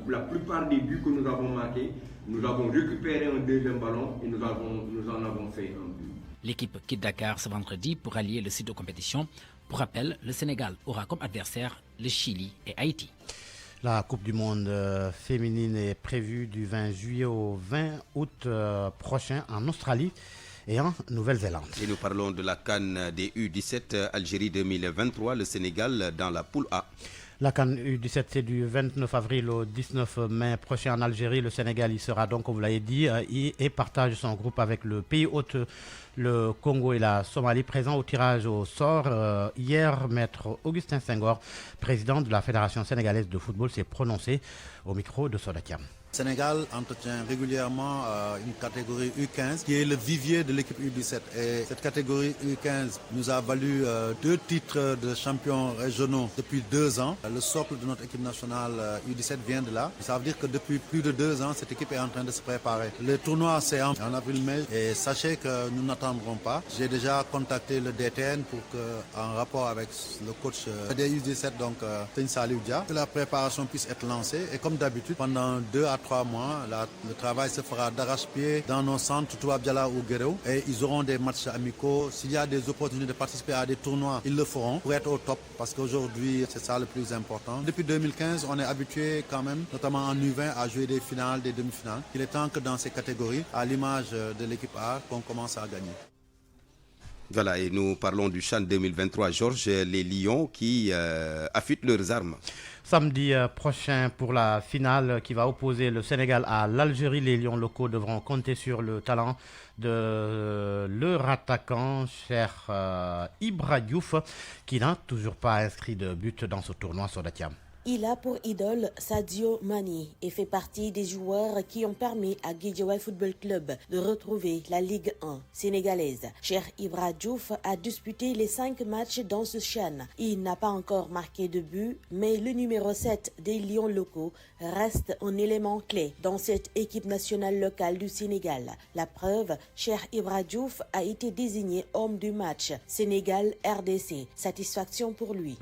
la plupart des buts que nous avons marqués, nous avons récupéré un deuxième ballon et nous en avons fait un but. L'équipe quitte Dakar ce vendredi pour allier le site de compétition. Pour rappel, le Sénégal aura comme adversaire le Chili et Haïti. La Coupe du Monde féminine est prévue du 20 juillet au 20 août prochain en Australie et en Nouvelle-Zélande. Et nous parlons de la CAN des U17 Algérie 2023, le Sénégal dans la poule A. La CAN U17, c'est du 29 avril au 19 mai prochain en Algérie. Le Sénégal y sera donc, comme vous l'avez dit, et partage son groupe avec le pays hôte, le Congo et la Somalie, présents au tirage au sort. Hier, maître Augustin Senghor, président de la Fédération sénégalaise de football, s'est prononcé au micro de Sodatiam. Le Sénégal entretient régulièrement une catégorie U15 qui est le vivier de l'équipe U17. Et cette catégorie U15 nous a valu 2 titres de champions régionaux depuis 2 ans. Le socle de notre équipe nationale U17 vient de là. Ça veut dire que depuis plus de 2 ans, cette équipe est en train de se préparer. Le tournoi c'est en avril-mai et sachez que nous n'attendrons pas. J'ai déjà contacté le DTN pour que, en rapport avec le coach des U17, donc Teigne Salif Dia, que la préparation puisse être lancée. Et comme d'habitude, pendant 2 à 3 mois, le travail se fera d'arrache-pied dans nos centres Touba Biala ou Guéréo et ils auront des matchs amicaux. S'il y a des opportunités de participer à des tournois, ils le feront pour être au top parce qu'aujourd'hui c'est ça le plus important. Depuis 2015, on est habitué quand même, notamment en U20, à jouer des finales, des demi-finales. Il est temps que dans ces catégories, à l'image de l'équipe A, qu'on commence à gagner. Voilà, et nous parlons du CHAN 2023. Georges, les Lions qui affûtent leurs armes. Samedi prochain pour la finale qui va opposer le Sénégal à l'Algérie, les Lions locaux devront compter sur le talent de leur attaquant, cher Ibra Diouf, qui n'a toujours pas inscrit de but dans ce tournoi sur Datiam. Il a pour idole Sadio Mané et fait partie des joueurs qui ont permis à Guédiawaye Football Club de retrouver la Ligue 1 sénégalaise. Cheikh Ibra Diouf a disputé les 5 matchs dans ce CHAN. Il n'a pas encore marqué de but, mais le numéro 7 des Lions locaux reste un élément clé dans cette équipe nationale locale du Sénégal. La preuve, Cheikh Ibra Diouf a été désigné homme du match Sénégal-RDC. Satisfaction pour lui.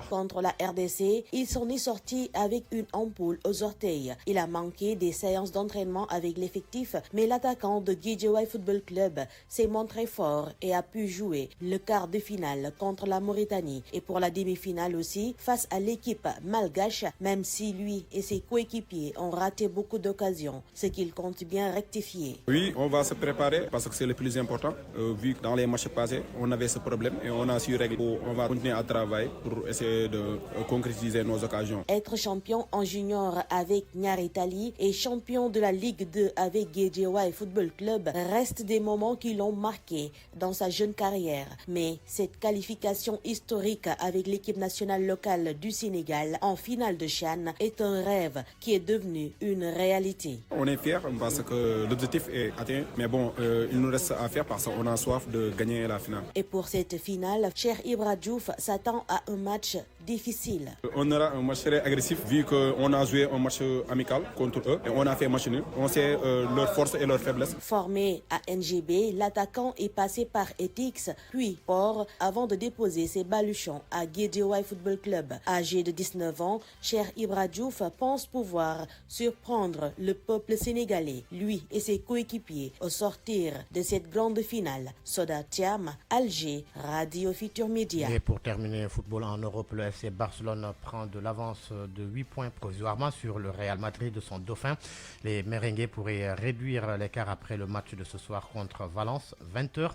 Contre la RDC, il s'en est sorti avec une ampoule aux orteils. Il a manqué des séances d'entraînement avec l'effectif, mais l'attaquant de Guédiawaye Football Club s'est montré fort et a pu jouer le quart de finale contre la Mauritanie et pour la demi-finale aussi face à l'équipe malgache, même si lui et ses coéquipiers ont raté beaucoup d'occasions, ce qu'il compte bien rectifier. Oui, on va se préparer parce que c'est le plus important. Vu que dans les matchs passés, on avait ce problème et on a su régler. On va continuer à travailler pour essayer de concrétiser nos occasions. Être champion en junior avec Niary Tally et champion de la Ligue 2 avec Guédiawaye Football Club restent des moments qui l'ont marqué dans sa jeune carrière. Mais cette qualification historique avec l'équipe nationale locale du Sénégal en finale de CHAN est un rêve qui est devenu une réalité. On est fiers parce que l'objectif est atteint, mais bon, il nous reste à faire parce qu'on a soif de gagner la finale. Et pour cette finale, Cheikh Ibra Diouf s'attend à un match difficile. On aura un match très agressif vu qu'on a joué un match amical contre eux et on a fait match nul. On sait leurs forces et leurs faiblesses. Formé à NGB, l'attaquant est passé par Etix, puis Port, avant de déposer ses baluchons à Guédiawaye Football Club. Âgé de 19 ans, Cheikh Ibra Diouf pense pouvoir surprendre le peuple sénégalais, lui et ses coéquipiers, au sortir de cette grande finale. Soda Thiam, Alger, Radio Futur Média. Et pour terminer, football en Europe, le FC Barcelone prend de l'avance de 8 points provisoirement sur le Real Madrid de son dauphin. Les merengues pourraient réduire l'écart après le match de ce soir contre Valence, 20h.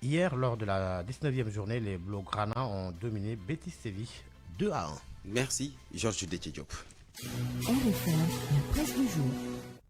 Hier, lors de la 19e journée, les Blaugrana ont dominé Betis Séville 2-1. Merci, Georges Déthié-Diop. RFM, la presse du jour.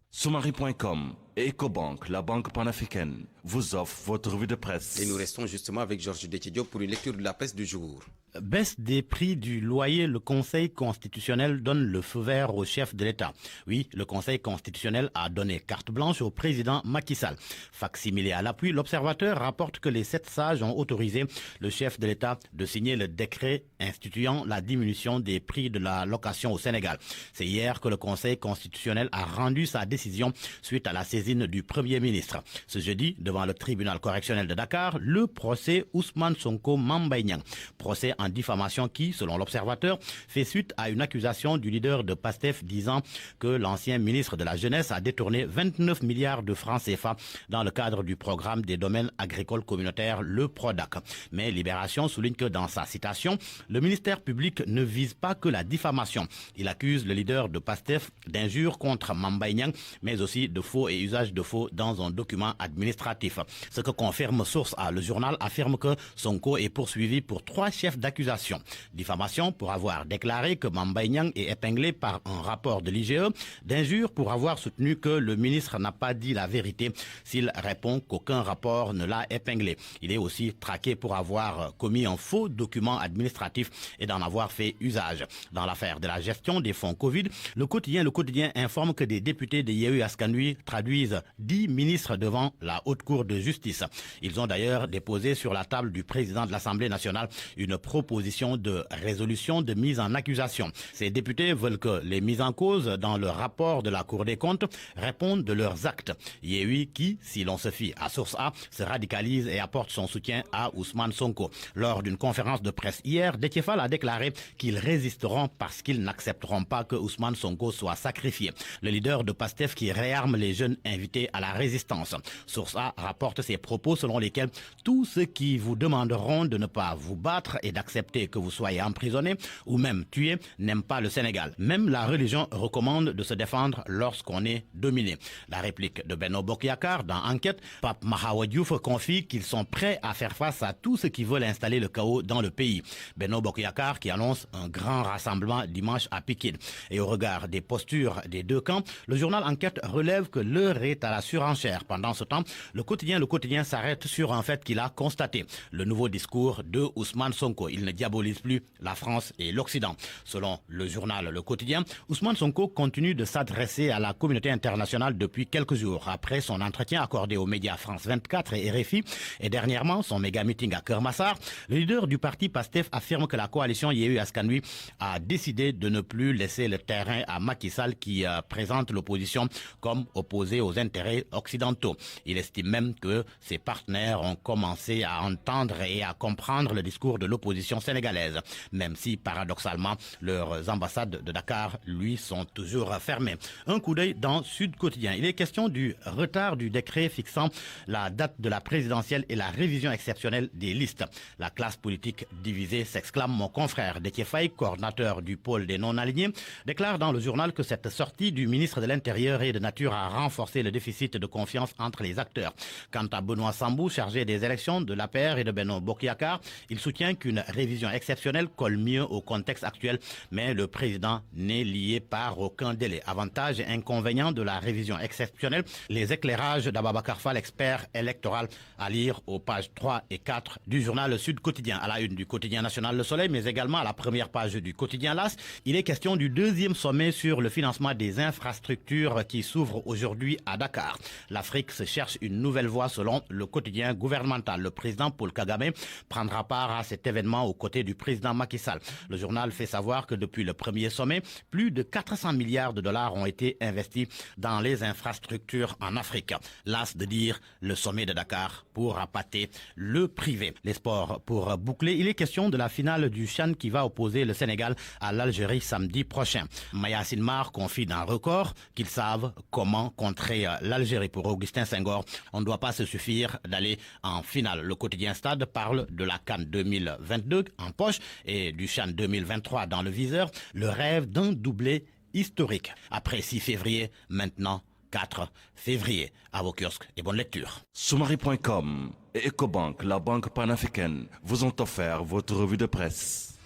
Soumari.com et Ecobank, la banque panafricaine, vous offre votre revue de presse. Et nous restons justement avec Georges Déthié-Diop pour une lecture de la presse du jour. Baisse des prix du loyer, le Conseil constitutionnel donne le feu vert au chef de l'État. Oui, le Conseil constitutionnel a donné carte blanche au président Macky Sall. Facsimilé à l'appui, l'Observateur rapporte que les 7 sages ont autorisé le chef de l'État de signer le décret instituant la diminution des prix de la location au Sénégal. C'est hier que le Conseil constitutionnel a rendu sa décision suite à la saisine du Premier ministre. Ce jeudi, devant le tribunal correctionnel de Dakar, le procès Ousmane Sonko Mame Mbaye Niang. Procès en diffamation qui, selon l'Observateur, fait suite à une accusation du leader de PASTEF disant que l'ancien ministre de la Jeunesse a détourné 29 milliards de francs CFA dans le cadre du programme des domaines agricoles communautaires, le PRODAC. Mais Libération souligne que dans sa citation, le ministère public ne vise pas que la diffamation. Il accuse le leader de PASTEF d'injures contre Mame Mbaye Niang, mais aussi de faux et usage de faux dans un document administratif. Ce que confirme Source A. Le journal affirme que Sonko est poursuivi pour 3 chefs d'accusation. Diffamation pour avoir déclaré que Mame Mbaye Niang est épinglé par un rapport de l'IGE, d'injure pour avoir soutenu que le ministre n'a pas dit la vérité s'il répond qu'aucun rapport ne l'a épinglé. Il est aussi traqué pour avoir commis un faux document administratif et d'en avoir fait usage. Dans l'affaire de la gestion des fonds Covid, le quotidien informe que des députés de Yewwi Askan Wi traduisent 10 ministres devant la Haute Cour de justice. Ils ont d'ailleurs déposé sur la table du président de l'Assemblée nationale une proposition de résolution de mise en accusation. Ces députés veulent que les mises en cause dans le rapport de la Cour des comptes répondent de leurs actes. Yewwi qui, si l'on se fie à Source A, se radicalise et apporte son soutien à Ousmane Sonko. Lors d'une conférence de presse hier, Déthié Fall a déclaré qu'ils résisteront parce qu'ils n'accepteront pas que Ousmane Sonko soit sacrifié. Le leader de PASTEF qui réarme les jeunes invités à la résistance. Source A rapporte ses propos selon lesquels tous ceux qui vous demanderont de ne pas vous battre et d'accepter que vous soyez emprisonné ou même tué n'aiment pas le Sénégal. Même la religion recommande de se défendre lorsqu'on est dominé. La réplique de Benno Bokk Yakaar dans Enquête, Pape Mahawa Diouf confie qu'ils sont prêts à faire face à tous ceux qui veulent installer le chaos dans le pays. Benno Bokk Yakaar qui annonce un grand rassemblement dimanche à Pikine. Et au regard des postures des deux camps, le journal Enquête relève que l'heure est à la surenchère. Pendant ce temps, le quotidien s'arrête sur un fait qu'il a constaté. Le nouveau discours de Ousmane Sonko. Il ne diabolise plus la France et l'Occident. Selon le journal Le Quotidien, Ousmane Sonko continue de s'adresser à la communauté internationale depuis quelques jours. Après son entretien accordé aux médias France 24 et RFI et dernièrement son méga-meeting à Kermassar, le leader du parti PASTEF affirme que la coalition Yewwi Askan Wi a décidé de ne plus laisser le terrain à Macky Sall qui présente l'opposition comme opposée aux intérêts occidentaux. Il estime même que ses partenaires ont commencé à entendre et à comprendre le discours de l'opposition sénégalaise, même si paradoxalement leurs ambassades de Dakar, lui, sont toujours fermées. Un coup d'œil dans Sud Quotidien. Il est question du retard du décret fixant la date de la présidentielle et la révision exceptionnelle des listes. La classe politique divisée, s'exclame mon confrère Déthié Faye, coordinateur du pôle des non-alignés, déclare dans le journal que cette sortie du ministre de l'Intérieur est de nature à renforcer le déficit de confiance entre les acteurs. Quant à Benoît Sambou, chargé des élections de l'APR et de Benno Bokk Yakaar, il soutient qu'une révision exceptionnelle colle mieux au contexte actuel, mais le président n'est lié par aucun délai. Avantages et inconvénients de la révision exceptionnelle, les éclairages d'Ababacar Fall, expert électoral, à lire aux pages 3 et 4 du journal Sud Quotidien. À la une du quotidien national Le Soleil, mais également à la première page du quotidien LAS, il est question du deuxième sommet sur le financement des infrastructures qui s'ouvre aujourd'hui à Dakar. L'Afrique se cherche une nouvelle voie selon le quotidien gouvernemental. Le président Paul Kagame prendra part à cet événement aux côtés du président Macky Sall. Le journal fait savoir que depuis le premier sommet, plus de 400 milliards de dollars ont été investis dans les infrastructures en Afrique. Las de dire le sommet de Dakar pour appâter le privé. Les sports pour boucler, il est question de la finale du CHAN qui va opposer le Sénégal à l'Algérie samedi prochain. Maya Sinmar confie dans Record qu'ils savent comment contrer l'Algérie. Pour Augustin Senghor, on ne doit pas se suffire d'aller en finale. Le quotidien Stade parle de la CAN 2022 en poche et du CHAN 2023 dans le viseur. Le rêve d'un doublé historique. Après 6 février, maintenant 4 février. À vos kiosques et bonne lecture. Soumari.com et Ecobank, la banque panafricaine, vous ont offert votre revue de presse.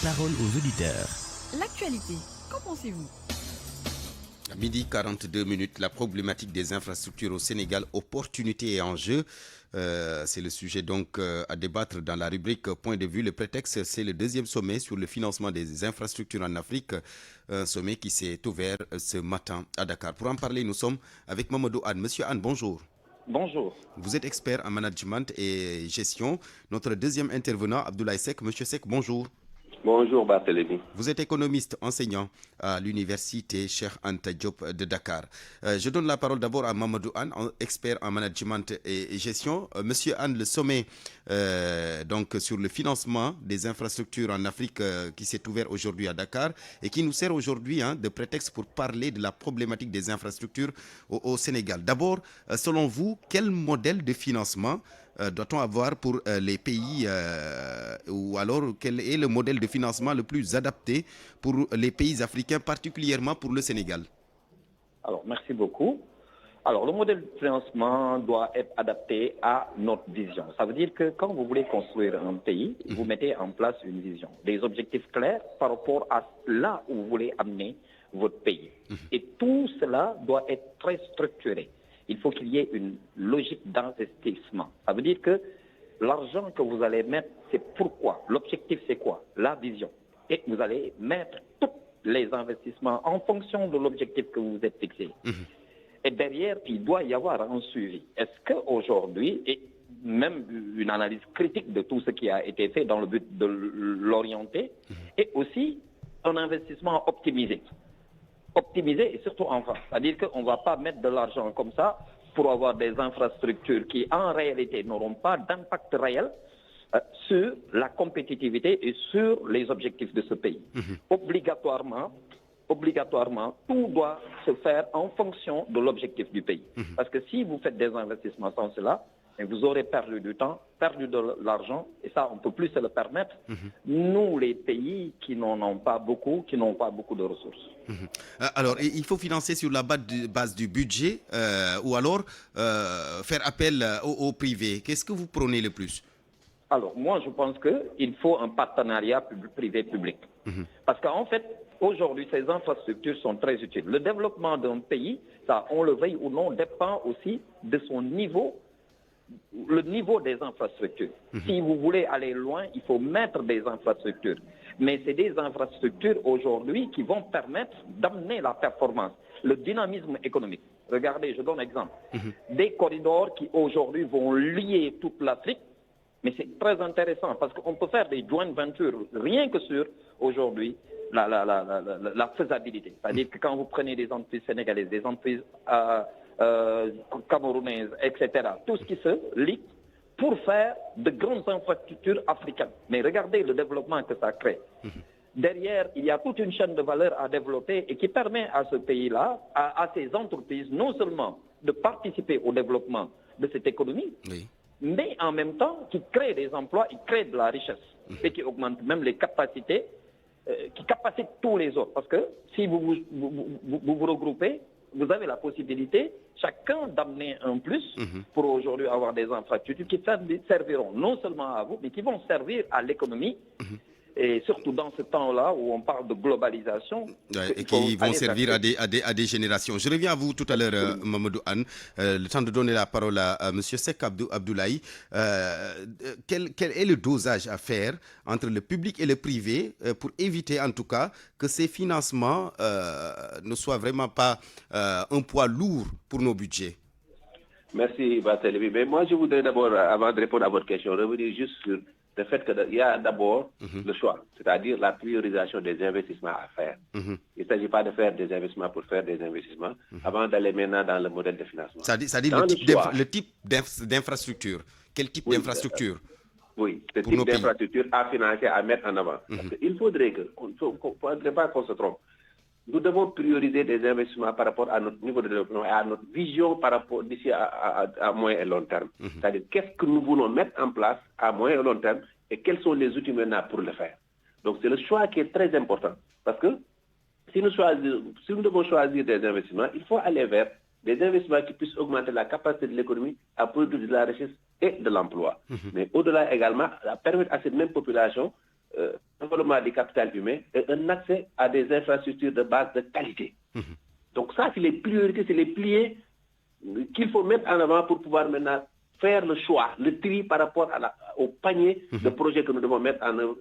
Parole aux auditeurs. L'actualité, qu'en pensez-vous? À midi 42 minutes, la problématique des infrastructures au Sénégal, opportunités et enjeux. C'est le sujet donc à débattre dans la rubrique Point de vue. Le prétexte, c'est le deuxième sommet sur le financement des infrastructures en Afrique, un sommet qui s'est ouvert ce matin à Dakar. Pour en parler, nous sommes avec Mamadou Anne. Monsieur Anne, bonjour. Bonjour. Vous êtes expert en management et gestion. Notre deuxième intervenant, Abdoulaye Seck. Monsieur Seck, bonjour. Bonjour Barthélémy. Vous êtes économiste, enseignant à l'université Cheikh Anta Diop de Dakar. Je donne la parole d'abord à Mamadou Anne, expert en management et gestion. Monsieur Anne, le sommet donc sur le financement des infrastructures en Afrique qui s'est ouvert aujourd'hui à Dakar et qui nous sert aujourd'hui de prétexte pour parler de la problématique des infrastructures au Sénégal. D'abord, selon vous, quel modèle de financement doit-on avoir pour les pays ou alors quel est le modèle de financement le plus adapté pour les pays africains, particulièrement pour le Sénégal? Alors, merci beaucoup. Alors, le modèle de financement doit être adapté à notre vision. Ça veut dire que quand vous voulez construire un pays, vous mettez en place une vision, des objectifs clairs par rapport à là où vous voulez amener votre pays. Et tout cela doit être très structuré. Il faut qu'il y ait une logique d'investissement. Ça veut dire que l'argent que vous allez mettre, c'est pourquoi. L'objectif, c'est quoi? La vision. Et vous allez mettre tous les investissements en fonction de l'objectif que vous vous êtes fixé. Et derrière, il doit y avoir un suivi. Est-ce qu'aujourd'hui, et même une analyse critique de tout ce qui a été fait dans le but de l'orienter, et aussi un investissement optimisé. Optimiser et surtout enfin. C'est-à-dire qu'on ne va pas mettre de l'argent comme ça pour avoir des infrastructures qui en réalité n'auront pas d'impact réel sur la compétitivité et sur les objectifs de ce pays. Obligatoirement, tout doit se faire en fonction de l'objectif du pays. Parce que si vous faites des investissements sans cela, vous aurez perdu du temps, perdu de l'argent, et ça, on ne peut plus se le permettre. Nous, les pays qui n'en ont pas beaucoup, qui n'ont pas beaucoup de ressources. Alors, il faut financer sur la base du budget ou alors faire appel au privé. Qu'est-ce que vous prônez le plus? Alors, moi, je pense qu'il faut un partenariat privé-public. Parce qu'en fait, aujourd'hui, ces infrastructures sont très utiles. Le développement d'un pays, ça, on le veuille ou non, dépend aussi de son niveau, le niveau des infrastructures. Si vous voulez aller loin, il faut mettre des infrastructures. Mais c'est des infrastructures aujourd'hui qui vont permettre d'amener la performance, le dynamisme économique. Regardez, je donne un exemple. Des corridors qui aujourd'hui vont lier toute l'Afrique, mais c'est très intéressant parce qu'on peut faire des joint ventures rien que sur, aujourd'hui, la faisabilité. C'est-à-dire que quand vous prenez des entreprises sénégalaises, des entreprises camerounaises, etc., tout ce qui se lie pour faire de grandes infrastructures africaines. Mais regardez le développement que ça crée. Derrière, il y a toute une chaîne de valeur à développer et qui permet à ce pays-là, à ces entreprises, non seulement de participer au développement de cette économie, mais en même temps qui crée des emplois, qui crée de la richesse et qui augmente même les capacités, qui capacitent tous les autres. Parce que si vous vous regroupez, vous avez la possibilité, chacun, d'amener un plus pour aujourd'hui avoir des infrastructures qui serviront non seulement à vous, mais qui vont servir à l'économie. Et surtout dans ce temps-là où on parle de globalisation. Et qui vont servir à des générations. Je reviens à vous tout à l'heure, Mamadou Anne. Le temps de donner la parole à M. Sek Abdoulaye. Quel est le dosage à faire entre le public et le privé pour éviter en tout cas que ces financements ne soient vraiment pas un poids lourd pour nos budgets? Merci, Barthélémy. Mais moi, je voudrais d'abord, avant de répondre à votre question, revenir juste sur le fait qu'il y a d'abord le choix, c'est-à-dire la priorisation des investissements à faire. Il ne s'agit pas de faire des investissements pour faire des investissements avant d'aller maintenant dans le modèle de financement. C'est-à-dire le type d'infrastructure. Quel type d'infrastructure? Oui, ce type d'infrastructure à financer, à mettre en avant. Il faudrait pas qu'on se trompe. Nous devons prioriser des investissements par rapport à notre niveau de développement et à notre vision par rapport d'ici à moyen et long terme. C'est-à-dire qu'est-ce que nous voulons mettre en place à moyen et long terme et quels sont les outils maintenant pour le faire. Donc c'est le choix qui est très important parce que si nous devons choisir des investissements, il faut aller vers des investissements qui puissent augmenter la capacité de l'économie à produire de la richesse et de l'emploi. Mais au-delà également, à permettre à cette même population développement du capital humain et un accès à des infrastructures de base de qualité. Donc ça, c'est les priorités, c'est les piliers qu'il faut mettre en avant pour pouvoir maintenant faire le choix, le tri par rapport au panier de projets que nous devons mettre en œuvre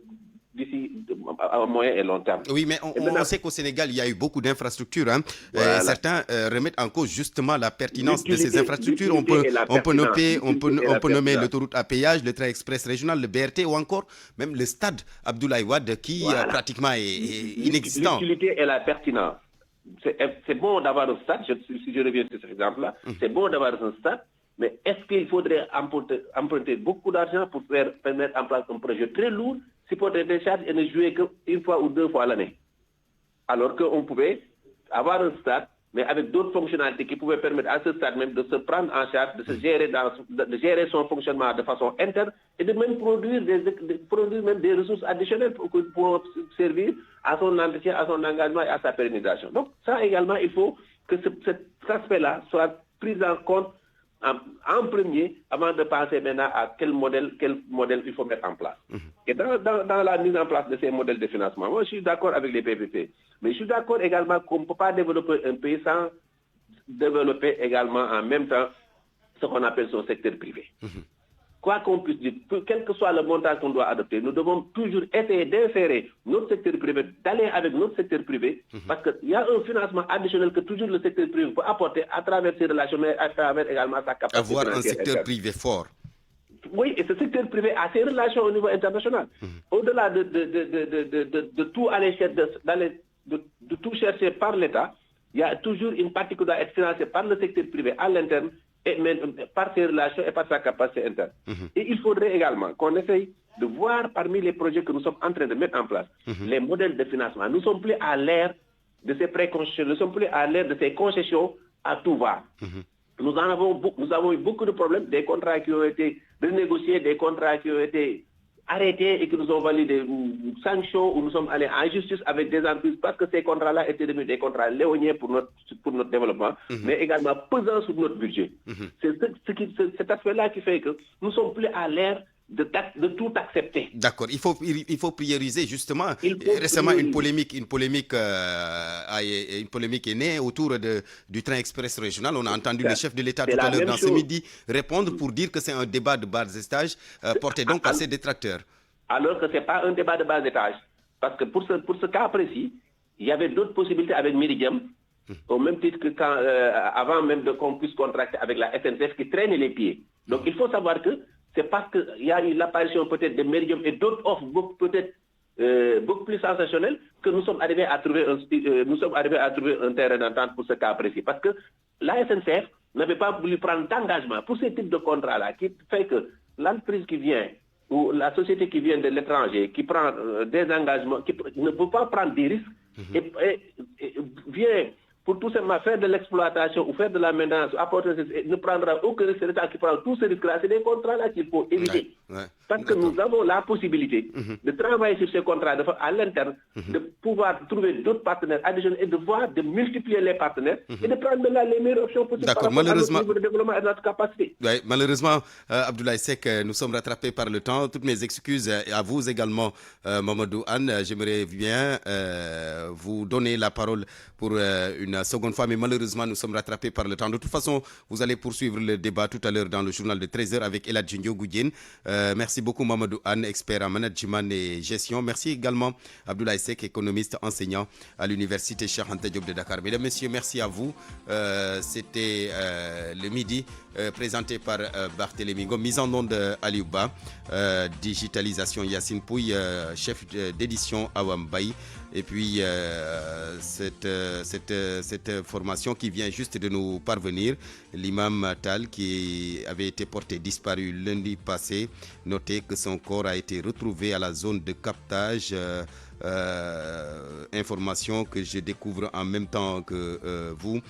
d'ici à moyen et long terme. Oui, mais on sait qu'au Sénégal, il y a eu beaucoup d'infrastructures. Certains remettent en cause justement la pertinence de ces infrastructures. On peut nommer l'autoroute à péage, le train express régional, le BRT ou encore même le stade Abdoulaye Wade qui pratiquement est inexistant. L'utilité et la pertinence. C'est bon d'avoir un stade, si je reviens sur cet exemple-là, c'est bon d'avoir un stade, mais est-ce qu'il faudrait emprunter beaucoup d'argent pour mettre en place un projet très lourd, supporter des charges et ne jouer qu'une fois ou deux fois l'année? Alors qu'on pouvait avoir un stade, mais avec d'autres fonctionnalités qui pouvaient permettre à ce stade même de se prendre en charge, de gérer son fonctionnement de façon interne et de même produire des ressources additionnelles pour servir à son entretien, à son engagement et à sa pérennisation. Donc ça également, il faut que cet aspect-là soit pris en compte en premier, avant de penser maintenant à quel modèle il faut mettre en place. Et dans la mise en place de ces modèles de financement, moi je suis d'accord avec les PPP, mais je suis d'accord également qu'on ne peut pas développer un pays sans développer également en même temps ce qu'on appelle son secteur privé. Quoi qu'on puisse dire, quel que soit le montage qu'on doit adopter, nous devons toujours essayer d'insérer notre secteur privé, d'aller avec notre secteur privé, parce qu'il y a un financement additionnel que toujours le secteur privé peut apporter à travers ses relations, mais à travers également sa capacité. Avoir un secteur privé fort. Oui, et ce secteur privé a ses relations au niveau international. Au-delà de tout aller de tout chercher par l'État, il y a toujours une partie qui doit être financée par le secteur privé à l'interne, et par ses relations et par sa capacité interne. Et il faudrait également qu'on essaye de voir parmi les projets que nous sommes en train de mettre en place, les modèles de financement. Nous ne sommes plus à l'ère de ces préconcessions, nous ne sommes plus à l'ère de ces concessions à tout va. Nous avons eu beaucoup de problèmes, des contrats qui ont été renégociés, des contrats qui ont été arrêtés et qui nous ont valu des sanctions, où nous sommes allés en justice avec des entreprises parce que ces contrats-là étaient devenus des contrats léoniens pour notre développement, mais également pesant sur notre budget. C'est cet aspect-là qui fait que nous ne sommes plus à l'ère de tout accepter. D'accord. Il faut prioriser justement. Récemment, une polémique est née autour du train express régional. On a entendu le chef de l'État tout à l'heure dans ce midi répondre pour dire que c'est un débat de bas étage porté donc par ses détracteurs. Alors que ce n'est pas un débat de bas étage. Parce que pour ce cas précis, il y avait d'autres possibilités avec Meridiam, au même titre que avant même qu'on puisse contracter avec la SNCF qui traîne les pieds. Donc il faut savoir que c'est parce qu'il y a eu l'apparition peut-être de Meridiam et d'autres offres beaucoup plus sensationnelles que nous sommes arrivés à trouver un terrain d'entente pour ce cas précis. Parce que la SNCF n'avait pas voulu prendre d'engagement pour ce type de contrat-là, qui fait que l'entreprise qui vient ou la société qui vient de l'étranger, qui prend des engagements, qui ne peut pas prendre des risques, et vient pour tout simplement faire de l'exploitation ou faire de la maintenance, ne prendra aucun risque. L'État qui prend tous ces risques-là, c'est des contrats-là qu'il faut éviter. Parce que nous avons la possibilité de travailler sur ces contrats à l'interne, de pouvoir trouver d'autres partenaires additionnels et de multiplier les partenaires et de prendre là les meilleures options possibles par rapport à notre niveau de développement et à notre capacité. Malheureusement, Abdoulaye Seck, nous sommes rattrapés par le temps. Toutes mes excuses à vous également, Mamadou Anne. J'aimerais bien vous donner la parole pour une seconde fois, mais malheureusement, nous sommes rattrapés par le temps. De toute façon, vous allez poursuivre le débat tout à l'heure dans le journal de 13h avec Eladji Goudjen. Merci beaucoup, Mamadou Anne, expert en management et gestion. Merci également, Abdoulaye Seck, économiste, enseignant à l'université Cheikh Anta Diop de Dakar. Mesdames, Messieurs, merci à vous. C'était le midi présenté par Barthélémy Ngom, mise en onde Aliouba, digitalisation Yassine Pouy, chef d'édition Awam Baye. Et puis cette formation qui vient juste de nous parvenir, l'imam Tal qui avait été porté disparu lundi passé, notez que son corps a été retrouvé à la zone de captage. Information que je découvre en même temps que vous.